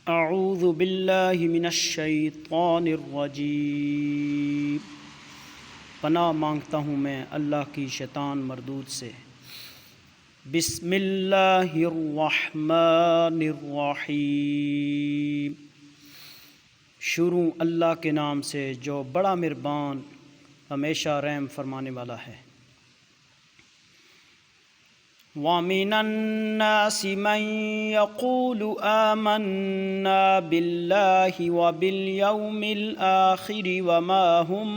اعوذ باللہ من الشیطان الرجیم، پناہ مانگتا ہوں میں اللہ کی شیطان مردود سے۔ بسم اللہ الرحمن الرحیم، شروع اللہ کے نام سے جو بڑا مہربان ہمیشہ رحم فرمانے والا ہے۔ وَمِنَ النَّاسِ مَن يَقُولُ آمَنَّا بِاللَّهِ وَبِالْيَوْمِ الْآخِرِ وَمَا هُمْ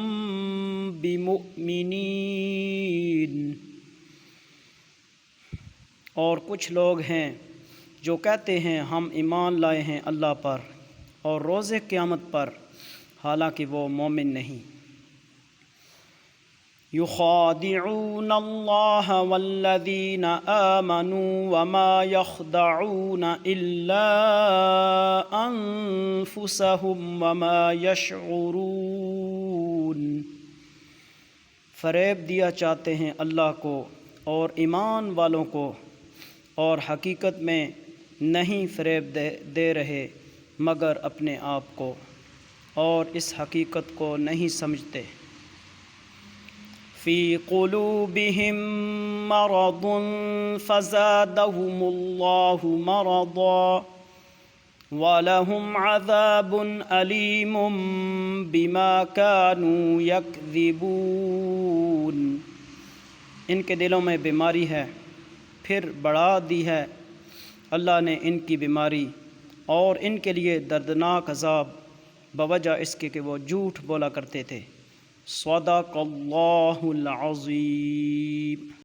بِمُؤْمِنِينَ، اور کچھ لوگ ہیں جو کہتے ہیں ہم ایمان لائے ہیں اللہ پر اور روز قیامت پر، حالانکہ وہ مومن نہیں۔ يخادعون اللہ والذین آمنوا وما يخدعون الا انفسهم وما يشعرون، فریب دیا چاہتے ہیں اللہ کو اور ایمان والوں کو، اور حقیقت میں نہیں فریب دے رہے مگر اپنے آپ کو، اور اس حقیقت کو نہیں سمجھتے۔ فی قلوبہم مرض فزادہم اللہ مرضا وَلَهُمْ عَذَابٌ أَلِيمٌ بِمَا كَانُوا يَكْذِبُونَ، ان کے دلوں میں بیماری ہے پھر بڑھا دی ہے اللہ نے ان کی بیماری، اور ان کے لیے دردناک عذاب بوجہ اس کے کہ وہ جھوٹ بولا کرتے تھے۔ صدق اللہ العظیم۔